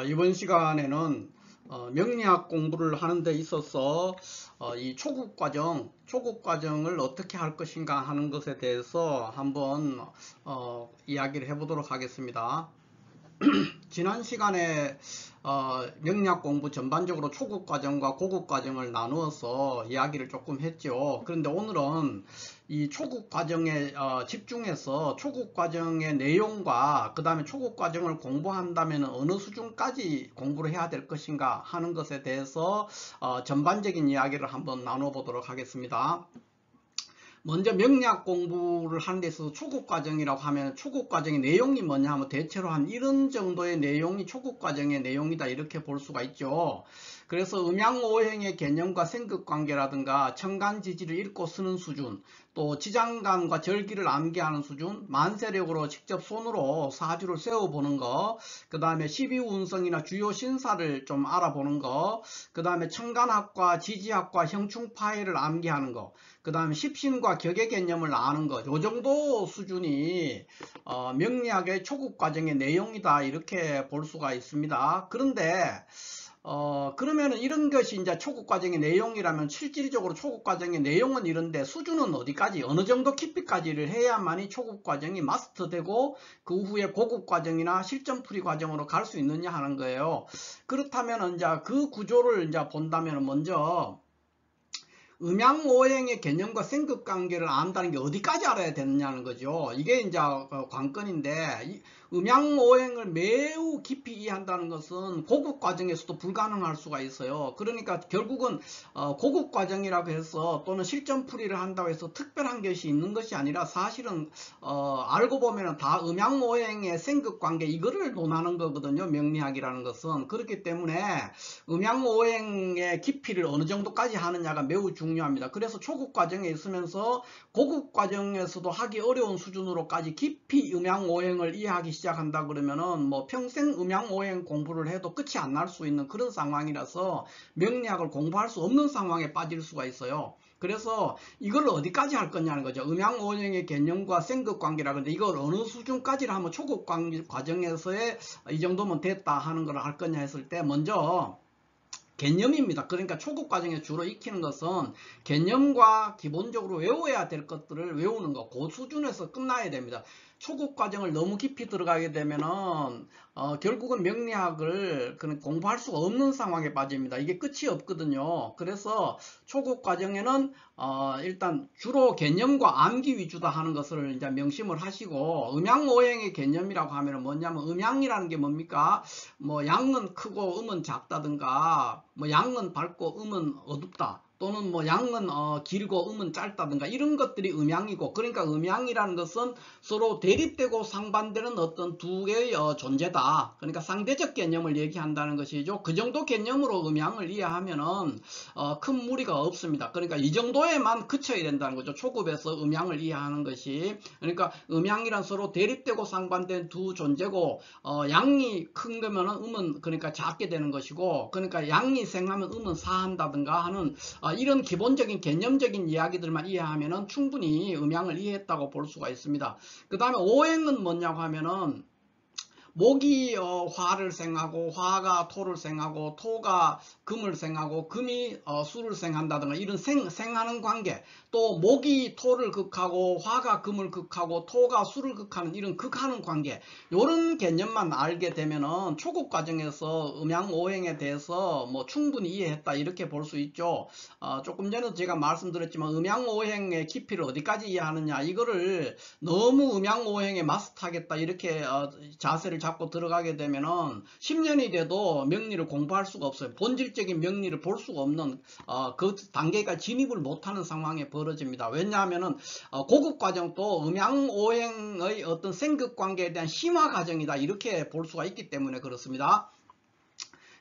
이번 시간에는 명리학 공부를 하는 데 있어서 이 초급 과정을 어떻게 할 것인가 하는 것에 대해서 한번 이야기를 해보도록 하겠습니다. 지난 시간에 명리학 공부 전반적으로 초급 과정과 고급 과정을 나누어서 이야기를 조금 했죠. 그런데 오늘은 이 초급 과정에 집중해서 초급 과정의 내용과 그 다음에 초급 과정을 공부한다면 어느 수준까지 공부를 해야 될 것인가 하는 것에 대해서 전반적인 이야기를 한번 나눠보도록 하겠습니다. 먼저 명리학 공부를 하는 데 있어서 초급 과정이라고 하면 초급 과정의 내용이 뭐냐 하면 대체로 한 이런 정도의 내용이 초급 과정의 내용이다 이렇게 볼 수가 있죠. 그래서 음양오행의 개념과 생극관계라든가 천간지지를 읽고 쓰는 수준, 또 지장간과 절기를 암기하는 수준, 만세력으로 직접 손으로 사주를 세워보는 거, 그 다음에 12운성이나 주요 신사를 좀 알아보는 거, 그 다음에 천간학과 지지학과 형충파해를 암기하는 거, 그 다음에 십신과 격의 개념을 아는 것, 요 정도 수준이 명리학의 초급 과정의 내용이다 이렇게 볼 수가 있습니다. 그런데 그러면은 이런 것이 이제 초급 과정의 내용이라면 실질적으로 초급 과정의 내용은 이런데 수준은 어디까지 어느 정도 깊이까지를 해야만이 초급 과정이 마스터되고 그 후에 고급 과정이나 실전풀이 과정으로 갈 수 있느냐 하는 거예요. 그렇다면 이제 그 구조를 이제 본다면 먼저 음양오행의 개념과 생극관계를 안다는 게 어디까지 알아야 되느냐는 거죠. 이게 이제 관건인데, 음양오행을 매우 깊이 이해한다는 것은 고급 과정에서도 불가능할 수가 있어요. 그러니까 결국은 고급 과정이라고 해서 또는 실전풀이를 한다고 해서 특별한 것이 있는 것이 아니라 사실은 알고 보면 다 음양오행의 생극관계 이거를 논하는 거거든요. 명리학이라는 것은. 그렇기 때문에 음양오행의 깊이를 어느 정도까지 하느냐가 매우 중요합니다. 그래서 초급 과정에 있으면서 고급 과정에서도 하기 어려운 수준으로까지 깊이 음양오행을 이해하기 시작한다 그러면은 뭐 평생 음양오행 공부를 해도 끝이 안 날 수 있는 그런 상황이라서 명리학을 공부할 수 없는 상황에 빠질 수가 있어요. 그래서 이걸 어디까지 할 거냐는 거죠. 음양오행의 개념과 생극관계라 근데 이걸 어느 수준까지를 하면 초급 과정에서의 이 정도면 됐다 하는 걸 할 거냐 했을 때 먼저 개념입니다. 그러니까 초급 과정에 주로 익히는 것은 개념과 기본적으로 외워야 될 것들을 외우는 거, 그 수준에서 끝나야 됩니다. 초급 과정을 너무 깊이 들어가게 되면은 결국은 명리학을 공부할 수가 없는 상황에 빠집니다. 이게 끝이 없거든요. 그래서 초급 과정에는 일단 주로 개념과 암기 위주다 하는 것을 이제 명심을 하시고, 음양오행의 개념이라고 하면 뭐냐면 음양이라는 게 뭡니까? 뭐 양은 크고 음은 작다든가, 뭐 양은 밝고 음은 어둡다, 또는 뭐 양은 길고 음은 짧다든가 이런 것들이 음양이고, 그러니까 음양이라는 것은 서로 대립되고 상반되는 어떤 두 개의 존재다. 그러니까 상대적 개념을 얘기한다는 것이죠. 그 정도 개념으로 음양을 이해하면은 큰 무리가 없습니다. 그러니까 이 정도에만 그쳐야 된다는 거죠. 초급에서 음양을 이해하는 것이. 그러니까 음양이란 서로 대립되고 상반된 두 존재고, 양이 큰 거면은 음은 그러니까 작게 되는 것이고, 그러니까 양이 생하면 음은 사한다든가 하는 이런 기본적인 개념적인 이야기들만 이해하면은 충분히 음양을 이해했다고 볼 수가 있습니다. 그 다음에 오행은 뭐냐고 하면은 목이 화를 생하고 화가 토를 생하고 토가 금을 생하고 금이 수를 생한다든가 이런 생하는 관계, 또 목이 토를 극하고 화가 금을 극하고 토가 수를 극하는 이런 극하는 관계, 이런 개념만 알게 되면은 초급 과정에서 음양오행에 대해서 뭐 충분히 이해했다 이렇게 볼 수 있죠. 조금 전에 제가 말씀드렸지만 음양오행의 깊이를 어디까지 이해하느냐, 이거를 너무 음양오행에 마스터하겠다 이렇게 자세를 잡고 들어가게 되면은 10년이 돼도 명리를 공부할 수가 없어요. 본질적인 명리를 볼 수가 없는 그 단계가 진입을 못하는 상황에 벌어집니다. 왜냐하면은 고급 과정도 음양오행의 어떤 생극관계에 대한 심화 과정이다 이렇게 볼 수가 있기 때문에 그렇습니다.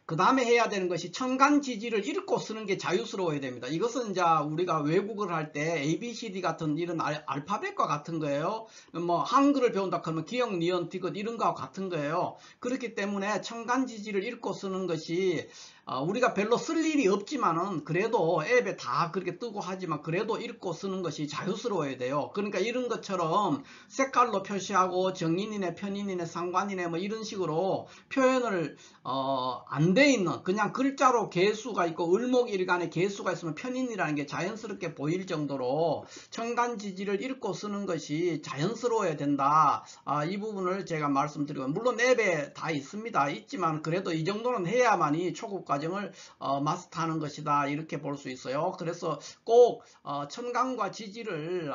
그 다음에 해야 되는 것이 천간지지를 읽고 쓰는 게 자유스러워야 됩니다. 이것은 이제 우리가 외국어를 할 때 ABCD 같은 이런 알파벳과 같은 거예요. 뭐 한글을 배운다 그러면 기역, 니은, 디귿 이런 거와 같은 거예요. 그렇기 때문에 천간지지를 읽고 쓰는 것이 우리가 별로 쓸 일이 없지만은 그래도 앱에 다 그렇게 뜨고 하지만 그래도 읽고 쓰는 것이 자유스러워야 돼요. 그러니까 이런 것처럼 색깔로 표시하고 정인이네 편인이네 상관이네 뭐 이런 식으로 표현을 안 돼 있는 그냥 글자로 개수가 있고 을목일간에 개수가 있으면 편인이라는 게 자연스럽게 보일 정도로 천간지지를 읽고 쓰는 것이 자연스러워야 된다. 이 부분을 제가 말씀드리고, 물론 앱에 다 있습니다. 있지만 그래도 이 정도는 해야만이 초급 과정을 마스터하는 것이다, 이렇게 볼 수 있어요. 그래서 꼭 천간과 지지를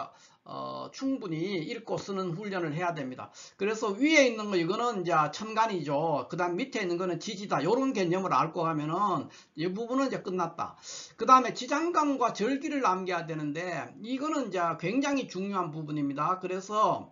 충분히 읽고 쓰는 훈련을 해야 됩니다. 그래서 위에 있는 거 이거는 이제 천간이죠. 그 다음 밑에 있는 거는 지지다. 이런 개념을 알고 가면은 이 부분은 이제 끝났다. 그 다음에 지장간과 절기를 남겨야 되는데 이거는 이제 굉장히 중요한 부분입니다. 그래서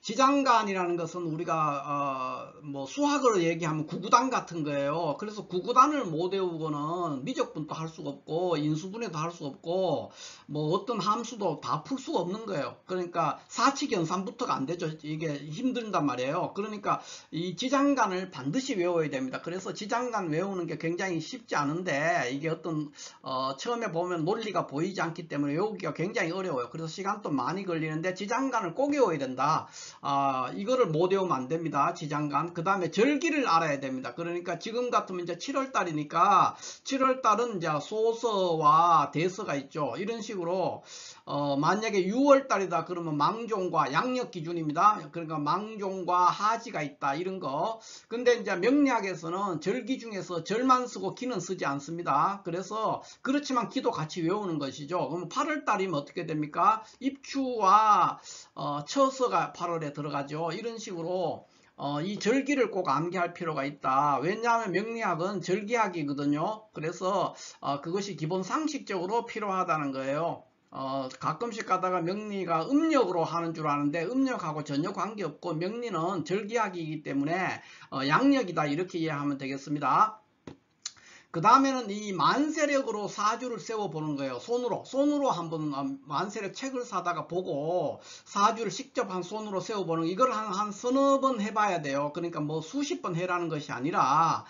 지장간이라는 것은 우리가 뭐 수학으로 얘기하면 구구단 같은 거예요. 그래서 구구단을 못 외우고는 미적분도 할 수가 없고 인수분해도 할 수가 없고 뭐 어떤 함수도 다 풀 수가 없는 거예요. 그러니까 사치견산부터가 안 되죠. 이게 힘든단 말이에요. 그러니까 이 지장간을 반드시 외워야 됩니다. 그래서 지장간 외우는 게 굉장히 쉽지 않은데 이게 어떤 처음에 보면 논리가 보이지 않기 때문에 외우기가 굉장히 어려워요. 그래서 시간도 많이 걸리는데 지장간을 꼭 외워야 된다. 이거를 못 외우면 안 됩니다. 지장간. 그 다음에 절기를 알아야 됩니다. 그러니까 지금 같으면 이제 7월 달이니까 7월 달은 이제 소서와 대서가 있죠. 이런 식으로 만약에 6월 달이다 그러면 망종과 양력 기준입니다. 그러니까 망종과 하지가 있다, 이런 거. 근데 이제 명리학에서는 절기 중에서 절만 쓰고 기는 쓰지 않습니다. 그래서 그렇지만 기도 같이 외우는 것이죠. 그럼 8월 달이면 어떻게 됩니까? 입추와 처서가 8월에 들어가죠. 이런 식으로 이 절기를 꼭 암기할 필요가 있다. 왜냐하면 명리학은 절기학이거든요. 그래서 그것이 기본 상식적으로 필요하다는 거예요. 가끔씩 가다가 명리가 음력으로 하는 줄 아는데 음력하고 전혀 관계없고 명리는 절기학이기 때문에 양력이다, 이렇게 이해하면 되겠습니다. 그 다음에는 이 만세력으로 사주를 세워보는 거예요. 손으로 한번 만세력 책을 사다가 보고 사주를 직접 한 손으로 세워보는, 이걸 한 서너 번 해봐야 돼요. 그러니까 뭐 수십 번 해라는 것이 아니라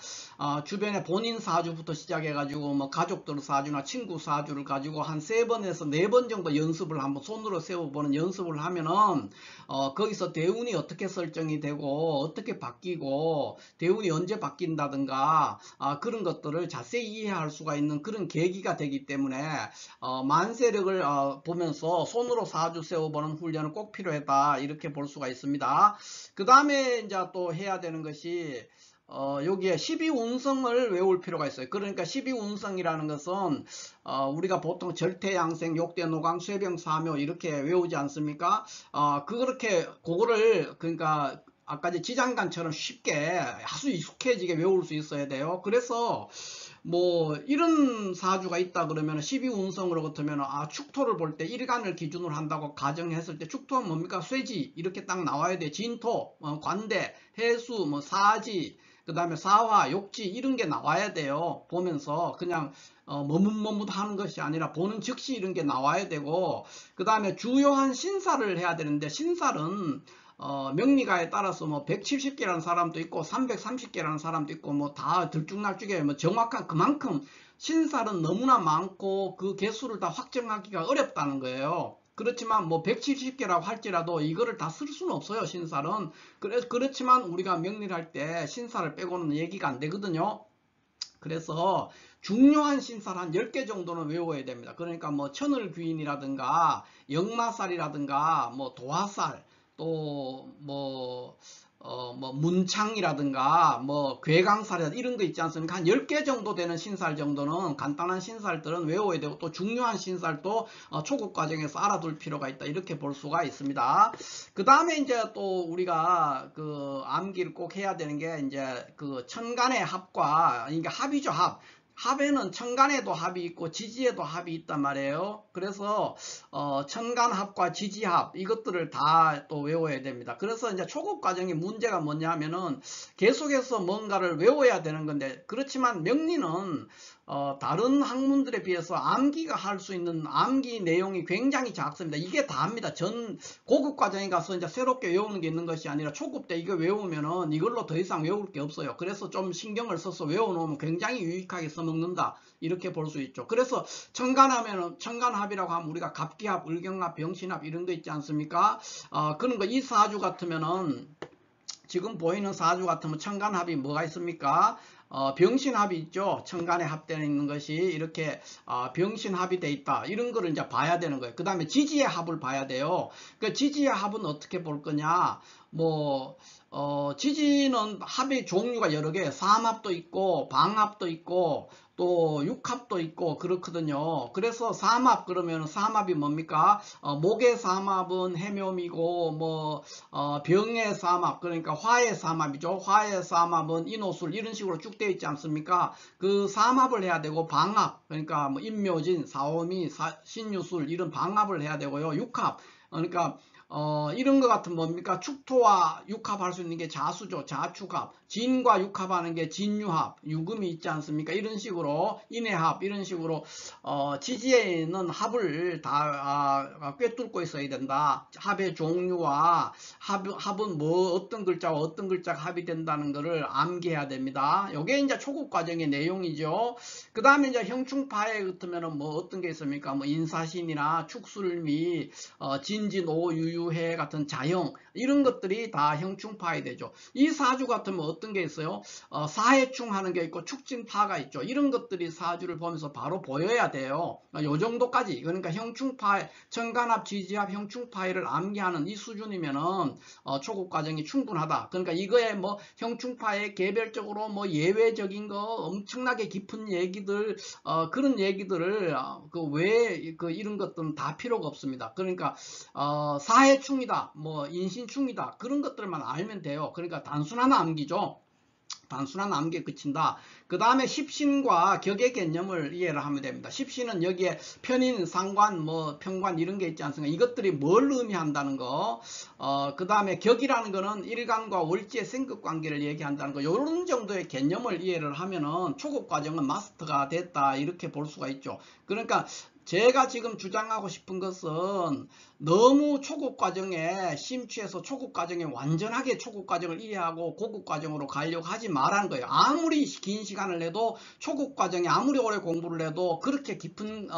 주변에 본인 사주부터 시작해가지고 뭐 가족들 사주나 친구 사주를 가지고 한 3번에서 4번 정도 연습을 한번 손으로 세워보는 연습을 하면은 거기서 대운이 어떻게 설정이 되고 어떻게 바뀌고 대운이 언제 바뀐다든가 그런 것들을 자세히 이해할 수가 있는 그런 계기가 되기 때문에 만세력을 보면서 손으로 사주 세워보는 훈련은 꼭 필요하다, 이렇게 볼 수가 있습니다. 그 다음에 이제 또 해야 되는 것이 여기에 12운성을 외울 필요가 있어요. 그러니까 12운성이라는 것은 우리가 보통 절태양생, 욕대노강, 쇠병사묘 이렇게 외우지 않습니까? 그거를 그러니까 아까 이제 지장간처럼 쉽게 아주 익숙해지게 외울 수 있어야 돼요. 그래서 뭐 이런 사주가 있다 그러면 12운성으로 같으면 축토를 볼 때 일간을 기준으로 한다고 가정했을 때 축토는 뭡니까? 쇠지 이렇게 딱 나와야 돼. 진토, 관대, 해수, 뭐 사지, 그 다음에 사화, 욕지 이런 게 나와야 돼요. 보면서 그냥 머뭇머뭇하는 것이 아니라 보는 즉시 이런 게 나와야 되고, 그 다음에 주요한 신사를 해야 되는데 신살은 명리가에 따라서 뭐 170개라는 사람도 있고 330개라는 사람도 있고 뭐 다 들쭉날쭉해. 뭐 정확한 그만큼 신살은 너무나 많고 그 개수를 다 확정하기가 어렵다는 거예요. 그렇지만 뭐 170개라고 할지라도 이거를 다 쓸 수는 없어요, 신살은. 그렇지만 우리가 명리를 할 때 신살을 빼고는 얘기가 안 되거든요. 그래서 중요한 신살 한 10개 정도는 외워야 됩니다. 그러니까 뭐 천을귀인이라든가 역마살이라든가 뭐 도화살, 또 뭐 문창이라든가 뭐 괴강살이라든가 이런 거 있지 않습니까? 한 10개 정도 되는 신살 정도는, 간단한 신살들은 외워야 되고, 또 중요한 신살도 초급 과정에서 알아둘 필요가 있다, 이렇게 볼 수가 있습니다. 그 다음에 이제 또 우리가 그 암기를 꼭 해야 되는 게 이제 그 천간의 합과, 그러니까 합이죠, 합. 합에는 천간에도 합이 있고 지지에도 합이 있단 말이에요. 그래서 천간합과 지지합 이것들을 다 또 외워야 됩니다. 그래서 이제 초급 과정의 문제가 뭐냐 하면은 계속해서 뭔가를 외워야 되는 건데, 그렇지만 명리는 다른 학문들에 비해서 암기가 할 수 있는 암기 내용이 굉장히 작습니다. 이게 다입니다. 전 고급 과정에 가서 이제 새롭게 외우는 게 있는 것이 아니라 초급 때 이거 외우면은 이걸로 더 이상 외울 게 없어요. 그래서 좀 신경을 써서 외워놓으면 굉장히 유익하게 써먹는다. 이렇게 볼 수 있죠. 그래서 청간하면은 청간합이라고 하면 우리가 갑기합, 을경합, 병신합 이런 거 있지 않습니까? 그런 거 이 사주 같으면은 지금 보이는 사주 같으면 청간합이 뭐가 있습니까? 병신합이 있죠. 청간에 합되어 있는 것이 이렇게 병신합이 돼 있다. 이런 거를 이제 봐야 되는 거예요. 그 다음에 지지의 합을 봐야 돼요. 그 지지의 합은 어떻게 볼 거냐? 지지는 합의 종류가 여러 개, 삼합도 있고 방합도 있고 또 육합도 있고 그렇거든요. 그래서 삼합 그러면 삼합이 뭡니까? 목의 삼합은 해묘미고 병의 삼합 그러니까 화의 삼합이죠. 화의 삼합은 인호술 이런 식으로 쭉 되어 있지 않습니까? 그 삼합을 해야 되고 방합 그러니까 인묘진, 사오미, 신유술 이런 방합을 해야 되고요. 육합 그러니까 이런 것 같은 뭡니까? 축토와 육합할 수 있는 게 자수죠. 자축합. 진과 육합하는 게 진유합. 유금이 있지 않습니까? 이런 식으로 인해합 이런 식으로 지지에 있는 합을 다 꿰뚫고 있어야 된다. 합의 종류와 합은 어떤 글자와 어떤 글자가 합이 된다는 것을 암기해야 됩니다. 이게 이제 초급 과정의 내용이죠. 그 다음에 이제 형충파에 같으면은 어떤 게 있습니까? 인사신이나 축술미, 진진오, 유유해 같은 자형 이런 것들이 다 형충파에 되죠. 이 사주 같으면 어떤 게 있어요? 사해충 하는 게 있고 축진파가 있죠. 이런 것들이 사주를 보면서 바로 보여야 돼요. 요 정도까지 그러니까 형충파, 청간합, 지지합, 형충파를 암기하는 이 수준이면은 초급 과정이 충분하다. 그러니까 이거에 형충파에 개별적으로 예외적인 거 엄청나게 깊은 얘기들 그런 얘기들을 이런 것들은 다 필요가 없습니다. 그러니까 사해충이다, 인신충이다 그런 것들만 알면 돼요. 그러니까 단순한 암기죠. 단순한 암기에 그친다. 그 다음에 십신과 격의 개념을 이해를 하면 됩니다. 십신은 여기에 편인, 상관, 평관 이런 게 있지 않습니까? 이것들이 뭘 의미한다는 거. 그 다음에 격이라는 거는 일간과 월지의 생급 관계를 얘기한다는 거. 이런 정도의 개념을 이해를 하면은 초급 과정은 마스터가 됐다. 이렇게 볼 수가 있죠. 그러니까 제가 지금 주장하고 싶은 것은 너무 초급 과정에 심취해서 초급 과정에 완전하게 초급 과정을 이해하고 고급 과정으로 가려고 하지 말라는 거예요. 아무리 긴 시간을 해도 초급 과정에 아무리 오래 공부를 해도 그렇게 깊은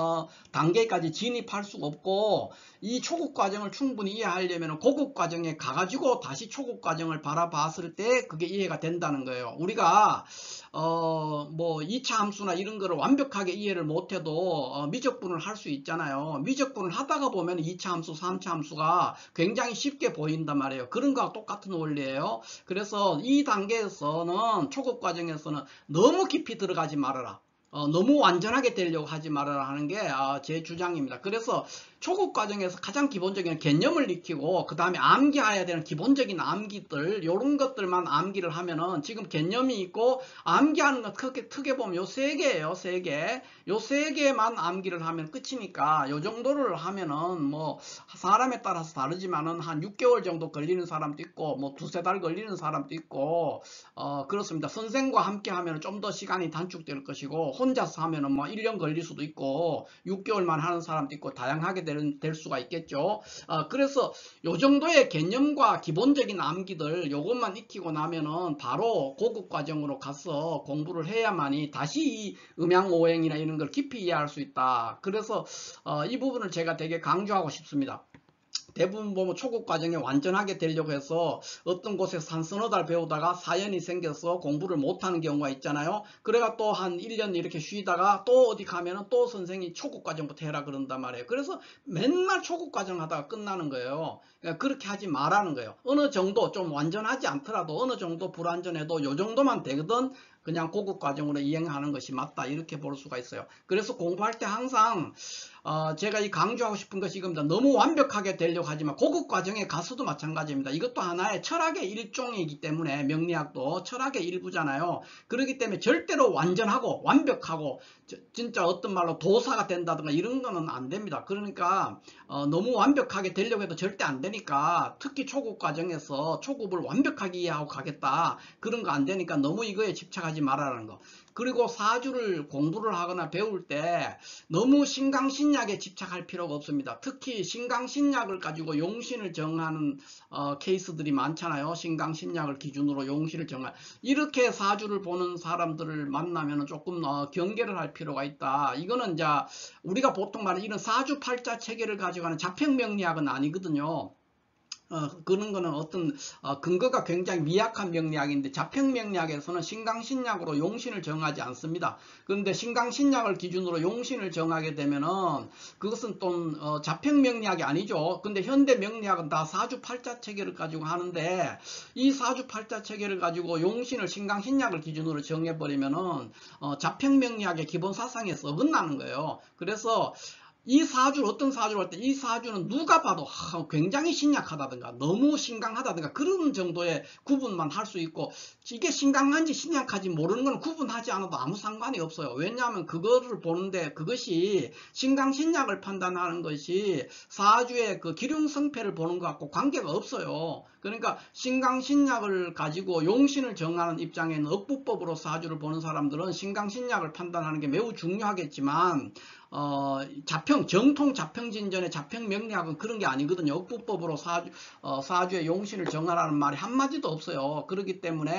단계까지 진입할 수가 없고 이 초급 과정을 충분히 이해하려면 고급 과정에 가가지고 다시 초급 과정을 바라봤을 때 그게 이해가 된다는 거예요. 우리가 2차 함수나 이런 거를 완벽하게 이해를 못해도 미적분을 할 수 있잖아요. 미적분을 하다가 보면 2차 함수, 3차 함수가 굉장히 쉽게 보인단 말이에요. 그런 거와 똑같은 원리예요. 그래서 이 단계에서는 초급 과정에서는 너무 깊이 들어가지 말아라. 너무 완전하게 되려고 하지 말아라 하는 게 제 주장입니다. 그래서 초급 과정에서 가장 기본적인 개념을 익히고 그 다음에 암기해야 되는 기본적인 암기들 이런 것들만 암기를 하면은 지금 개념이 있고 암기하는 건 크게 보면 요 세 개예요. 세 개. 요 세 개만 암기를 하면 끝이니까 요 정도를 하면은 사람에 따라서 다르지만은 한 6개월 정도 걸리는 사람도 있고 두세 달 걸리는 사람도 있고 그렇습니다. 선생과 함께 하면 좀 더 시간이 단축될 것이고 혼자서 하면은 1년 걸릴 수도 있고 6개월만 하는 사람도 있고 다양하게 될 수가 있겠죠. 그래서 요 정도의 개념과 기본적인 암기들 요것만 익히고 나면은 바로 고급 과정으로 가서 공부를 해야만이 다시 이 음양오행이나 이런 걸 깊이 이해할 수 있다. 그래서 이 부분을 제가 되게 강조하고 싶습니다. 대부분 보면 초급 과정에 완전하게 되려고 해서 어떤 곳에서 한 서너 달 배우다가 사연이 생겨서 공부를 못하는 경우가 있잖아요. 그래가 또 한 1년 이렇게 쉬다가 또 어디 가면은 또 선생이 초급 과정부터 해라 그런단 말이에요. 그래서 맨날 초급 과정 하다가 끝나는 거예요. 그러니까 그렇게 하지 말라는 거예요. 어느 정도 좀 완전하지 않더라도 어느 정도 불완전해도 요 정도만 되거든 그냥 고급 과정으로 이행하는 것이 맞다 이렇게 볼 수가 있어요. 그래서 공부할 때 항상 제가 이 강조하고 싶은 것이 이겁니다. 너무 완벽하게 되려고 하지만 고급 과정에 가서도 마찬가지입니다. 이것도 하나의 철학의 일종이기 때문에 명리학도 철학의 일부잖아요. 그렇기 때문에 절대로 완전하고 완벽하고 진짜 어떤 말로 도사가 된다든가 이런 거는 안 됩니다. 그러니까 너무 완벽하게 되려고 해도 절대 안 되니까 특히 초급 과정에서 초급을 완벽하게 이해하고 가겠다 그런 거 안 되니까 너무 이거에 집착하지 말라는 거. 그리고 사주를 공부를 하거나 배울 때 너무 신강신약에 집착할 필요가 없습니다. 특히 신강신약을 가지고 용신을 정하는 케이스들이 많잖아요. 신강신약을 기준으로 용신을 정할, 이렇게 사주를 보는 사람들을 만나면 조금 경계를 할 필요가 있다. 이거는 이제 우리가 보통 말하는 이런 사주팔자 체계를 가지고 하는 자평명리학은 아니거든요. 그런 거는 어떤 근거가 굉장히 미약한 명리학인데, 자평명리학에서는 신강신약으로 용신을 정하지 않습니다. 그런데 신강신약을 기준으로 용신을 정하게 되면은 그것은 또 자평명리학이 아니죠. 근데 현대 명리학은 다 사주팔자 체계를 가지고 하는데, 이 사주팔자 체계를 가지고 용신을 신강신약을 기준으로 정해버리면은 자평명리학의 기본 사상에서 어긋나는 거예요. 그래서 이 사주를, 어떤 사주를 할 때 이 사주는 누가 봐도 굉장히 신약하다든가 너무 신강하다든가 그런 정도의 구분만 할 수 있고, 이게 신강한지 신약한지 모르는 건 구분하지 않아도 아무 상관이 없어요. 왜냐하면 그거를 보는데, 그것이 신강신약을 판단하는 것이 사주의 그 기륭성패를 보는 것 같고 관계가 없어요. 그러니까 신강신약을 가지고 용신을 정하는 입장에는 억부법으로 사주를 보는 사람들은 신강신약을 판단하는 게 매우 중요하겠지만, 정통 자평진전의 자평명리학은 그런 게 아니거든요. 억부법으로 사주의 용신을 정하라는 말이 한마디도 없어요. 그렇기 때문에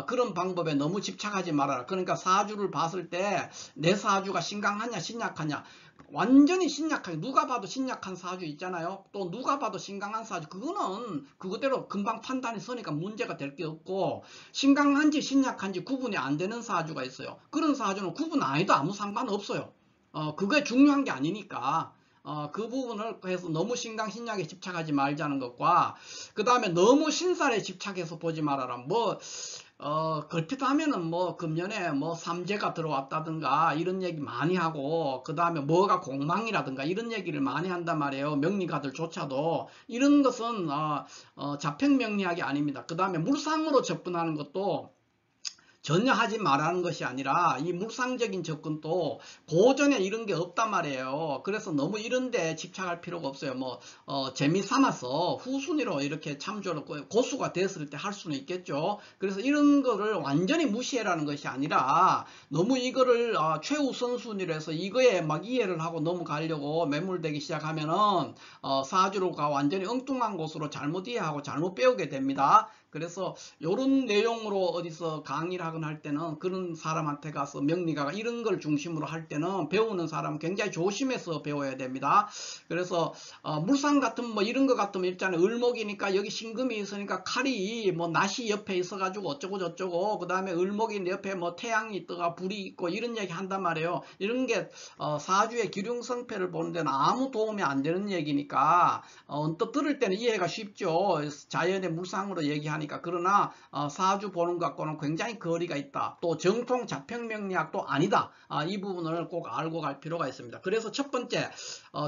그런 방법에 너무 집착하지 말아라. 그러니까 사주를 봤을 때 내 사주가 신강하냐 신약하냐, 완전히 신약한, 누가 봐도 신약한 사주 있잖아요. 또 누가 봐도 신강한 사주, 그거는 그거대로 금방 판단이 서니까 문제가 될 게 없고, 신강한지 신약한지 구분이 안 되는 사주가 있어요. 그런 사주는 구분 안 해도 아무 상관없어요. 그게 중요한 게 아니니까. 그 부분을 해서 너무 신강신약에 집착하지 말자는 것과, 그 다음에 너무 신살에 집착해서 보지 말아라. 걸핏 하면은 금년에 삼재가 들어왔다든가 이런 얘기 많이 하고, 그 다음에 뭐가 공망이라든가 이런 얘기를 많이 한단 말이에요. 명리가들조차도. 이런 것은 자평명리학이 아닙니다. 그 다음에 물상으로 접근하는 것도 전혀 하지 말라는 것이 아니라, 이 물상적인 접근도 고전에 이런 게 없단 말이에요. 그래서 너무 이런 데 집착할 필요가 없어요. 재미삼아서 후순위로 이렇게 참조를 고수가 됐을 때 할 수는 있겠죠. 그래서 이런 거를 완전히 무시해라는 것이 아니라, 너무 이거를 최우선순위로 해서 이거에 막 이해를 하고 넘어가려고 매몰되기 시작하면은 사주로가 완전히 엉뚱한 곳으로 잘못 이해하고 잘못 배우게 됩니다. 그래서 이런 내용으로 어디서 강의를 하거나 할 때는, 그런 사람한테 가서 명리가가 이런 걸 중심으로 할 때는 배우는 사람은 굉장히 조심해서 배워야 됩니다. 그래서 물상 같은 이런 거 같으면 있잖아요. 을목이니까 여기 신금이 있으니까 칼이 낫이 옆에 있어가지고 어쩌고 저쩌고, 그 다음에 을목이 옆에 태양이 있다가 불이 있고 이런 얘기 한단 말이에요. 이런 게 사주의 기륭성패를 보는 데는 아무 도움이 안 되는 얘기니까 언뜻 들을 때는 이해가 쉽죠. 자연의 물상으로 얘기하는 니까. 그러나 사주 보는 것과는 굉장히 거리가 있다. 또 정통 자평명리학도 아니다. 이 부분을 꼭 알고 갈 필요가 있습니다. 그래서 첫 번째,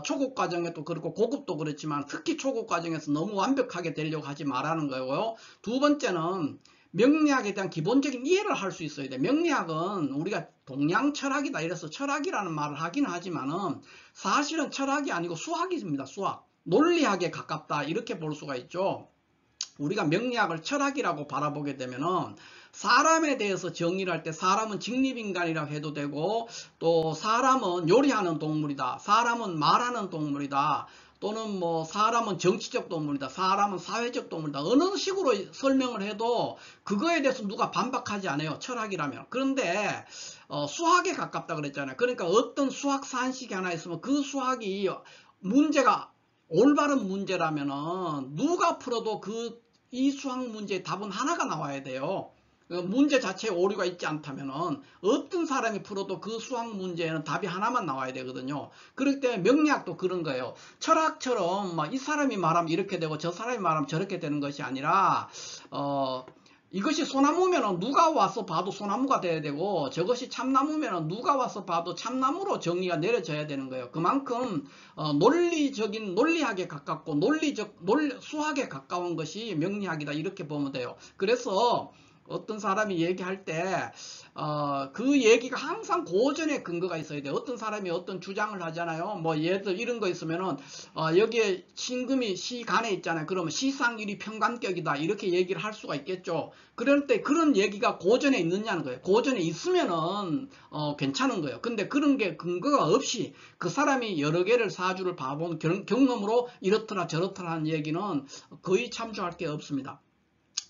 초급 과정에도 그렇고 고급도 그렇지만 특히 초급 과정에서 너무 완벽하게 되려고 하지 말라는 거고요. 두 번째는 명리학에 대한 기본적인 이해를 할 수 있어야 돼. 명리학은 우리가 동양 철학이다 이래서 철학이라는 말을 하긴 하지만은 사실은 철학이 아니고 수학입니다. 수학. 논리학에 가깝다 이렇게 볼 수가 있죠. 우리가 명리학을 철학이라고 바라보게 되면은, 사람에 대해서 정의를 할 때 사람은 직립인간이라고 해도 되고, 또 사람은 요리하는 동물이다, 사람은 말하는 동물이다, 또는 사람은 정치적 동물이다, 사람은 사회적 동물이다, 어느 식으로 설명을 해도 그거에 대해서 누가 반박하지 않아요. 철학이라면. 그런데 수학에 가깝다 그랬잖아요. 그러니까 어떤 수학 산식이 하나 있으면 그 수학이 문제가 올바른 문제라면은 누가 풀어도 이 수학 문제의 답은 하나가 나와야 돼요. 문제 자체에 오류가 있지 않다면은 어떤 사람이 풀어도 그 수학 문제에는 답이 하나만 나와야 되거든요. 그렇기 때문에 명리학도 그런 거예요. 철학처럼 이 사람이 말하면 이렇게 되고 저 사람이 말하면 저렇게 되는 것이 아니라, 이것이 소나무면은 누가 와서 봐도 소나무가 돼야 되고, 저것이 참나무면은 누가 와서 봐도 참나무로 정의가 내려져야 되는 거예요. 그만큼 논리학에 가깝고 수학에 가까운 것이 명리학이다 이렇게 보면 돼요. 그래서 어떤 사람이 얘기할 때, 그 얘기가 항상 고전에 근거가 있어야 돼. 어떤 사람이 어떤 주장을 하잖아요. 뭐, 예를 들어 이런 거 있으면은, 여기에 신금이 시간에 있잖아요. 그러면 시상일이 평관격이다. 이렇게 얘기를 할 수가 있겠죠. 그럴 때 그런 얘기가 고전에 있느냐는 거예요. 고전에 있으면은, 괜찮은 거예요. 근데 그런 게 근거가 없이 그 사람이 여러 개를 사주를 봐본 경험으로 이렇더라 저렇더라 하는 얘기는 거의 참조할 게 없습니다.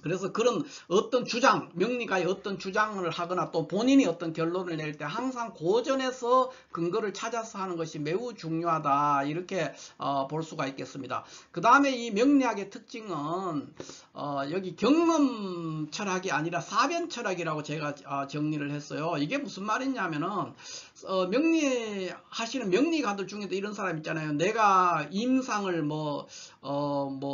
그래서 그런 어떤 주장, 명리가의 어떤 주장을 하거나 또 본인이 어떤 결론을 낼 때 항상 고전에서 근거를 찾아서 하는 것이 매우 중요하다. 이렇게 볼 수가 있겠습니다. 그 다음에 이 명리학의 특징은 여기 경험 철학이 아니라 사변 철학이라고 제가 정리를 했어요. 이게 무슨 말이냐면은 명리하시는 명리가들 중에도 이런 사람 있잖아요. 내가 임상을 뭐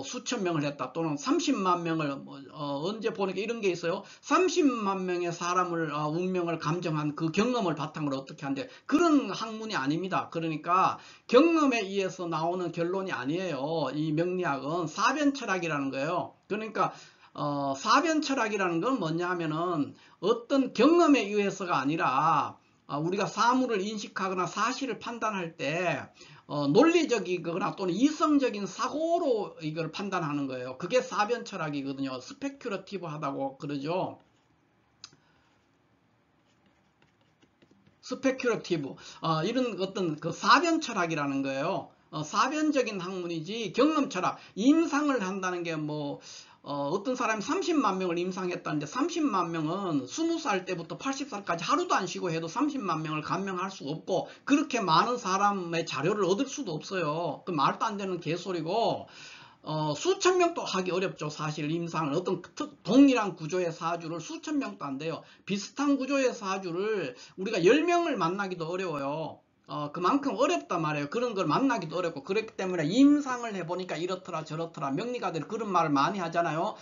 수천 명을 했다 또는 30만 명을 언제 보니까 이런 게 있어요. 30만 명의 사람을 운명을 감정한 그 경험을 바탕으로 어떻게 한대. 그런 학문이 아닙니다. 그러니까 경험에 의해서 나오는 결론이 아니에요. 이 명리학은 사변 철학이라는 거예요. 그러니까 사변 철학이라는 건 뭐냐 하면은 어떤 경험에 의해서가 아니라 우리가 사물을 인식하거나 사실을 판단할 때 논리적이거나 또는 이성적인 사고로 이걸 판단하는 거예요. 그게 사변 철학이거든요. 스페큘러티브 하다고 그러죠. 스페큘러티브 이런 어떤 그 사변 철학이라는 거예요. 사변적인 학문이지 경험 철학, 임상을 한다는 게 뭐 어떤 사람이 30만 명을 임상했다는데 30만 명은 20살 때부터 80살까지 하루도 안 쉬고 해도 30만 명을 감명할 수가 없고 그렇게 많은 사람의 자료를 얻을 수도 없어요. 그 말도 안 되는 개소리고 수천 명도 하기 어렵죠. 사실 임상을 어떤 동일한 구조의 사주를 수천 명도 안 돼요. 비슷한 구조의 사주를 우리가 10명을 만나기도 어려워요. 그만큼 어렵단 말이에요. 그런 걸 만나기도 어렵고 그렇기 때문에 임상을 해보니까 이렇더라 저렇더라 명리가들이 그런 말을 많이 하잖아요.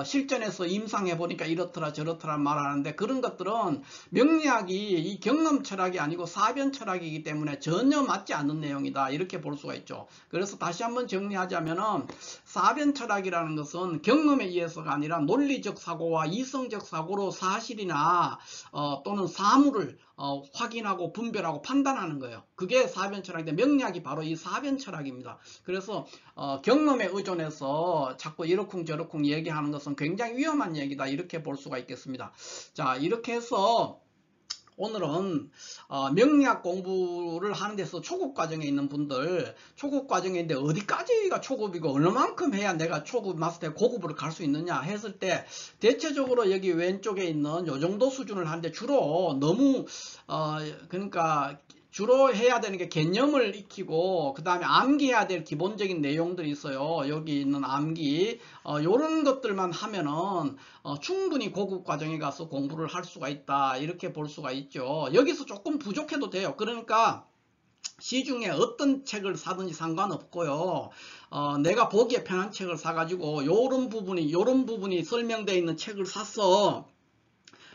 실전에서 임상해보니까 이렇더라 저렇더라 말하는데 그런 것들은 명리학이 이 경험 철학이 아니고 사변 철학이기 때문에 전혀 맞지 않는 내용이다. 이렇게 볼 수가 있죠. 그래서 다시 한번 정리하자면은 사변 철학이라는 것은 경험에 의해서가 아니라 논리적 사고와 이성적 사고로 사실이나 또는 사물을 확인하고 분별하고 판단하는 거예요. 그게 사변 철학인데 명리학이 바로 이 사변 철학입니다. 그래서 경험에 의존해서 자꾸 이러쿵저러쿵 얘기하는 것은 굉장히 위험한 얘기다. 이렇게 볼 수가 있겠습니다. 자, 이렇게 해서 오늘은 명리학 공부를 하는 데서 초급 과정에 있는 분들 초급 과정에 있는데 어디까지가 초급이고 얼마만큼 해야 내가 초급 마스터 고급으로 갈 수 있느냐 했을 때 대체적으로 여기 왼쪽에 있는 요 정도 수준을 하는데 주로 너무 그러니까 주로 해야 되는 게 개념을 익히고 그 다음에 암기해야 될 기본적인 내용들이 있어요. 여기 있는 암기 요런 것들만 하면은 충분히 고급 과정에 가서 공부를 할 수가 있다. 이렇게 볼 수가 있죠. 여기서 조금 부족해도 돼요. 그러니까 시중에 어떤 책을 사든지 상관없고요. 내가 보기에 편한 책을 사가지고 요런 부분이 설명되어 있는 책을 샀어.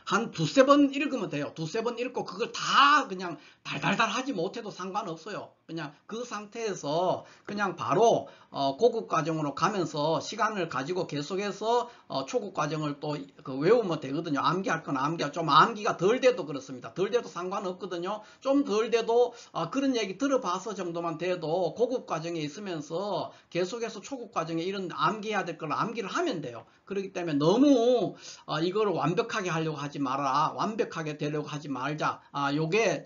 한 두세 번 읽으면 돼요. 두세 번 읽고 그걸 다 그냥 달달달 하지 못해도 상관없어요. 그냥 그 상태에서 그냥 바로 고급 과정으로 가면서 시간을 가지고 계속해서 초급 과정을 또 외우면 되거든요. 암기할 건 좀 암기가 덜 돼도 그렇습니다. 덜 돼도 상관없거든요. 좀 덜 돼도 그런 얘기 들어봐서 정도만 돼도 고급 과정에 있으면서 계속해서 초급 과정에 이런 암기해야 될 걸 암기를 하면 돼요. 그렇기 때문에 너무 이걸 완벽하게 하려고 하지 마라. 완벽하게 되려고 하지 말자. 요게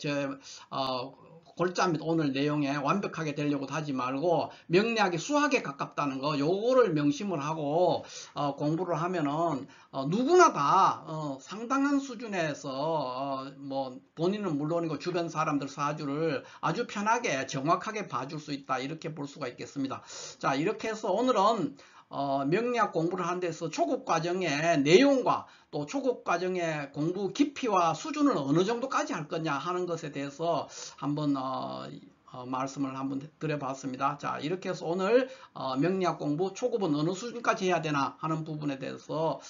골자입니다. 오늘 내용에 완벽하게 되려고 하지 말고 명리학이 수학에 가깝다는 거 요거를 명심을 하고 공부를 하면은 누구나 다 상당한 수준에서 뭐 본인은 물론이고 주변 사람들 사주를 아주 편하게 정확하게 봐줄 수 있다. 이렇게 볼 수가 있겠습니다. 자, 이렇게 해서 오늘은 명리학 공부를 하는 데서 초급 과정의 내용과 또 초급 과정의 공부 깊이와 수준을 어느 정도까지 할 거냐 하는 것에 대해서 한번 말씀을 한번 드려봤습니다. 자, 이렇게 해서 오늘 명리학 공부 초급은 어느 수준까지 해야 되나 하는 부분에 대해서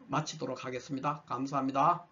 마치도록 하겠습니다. 감사합니다.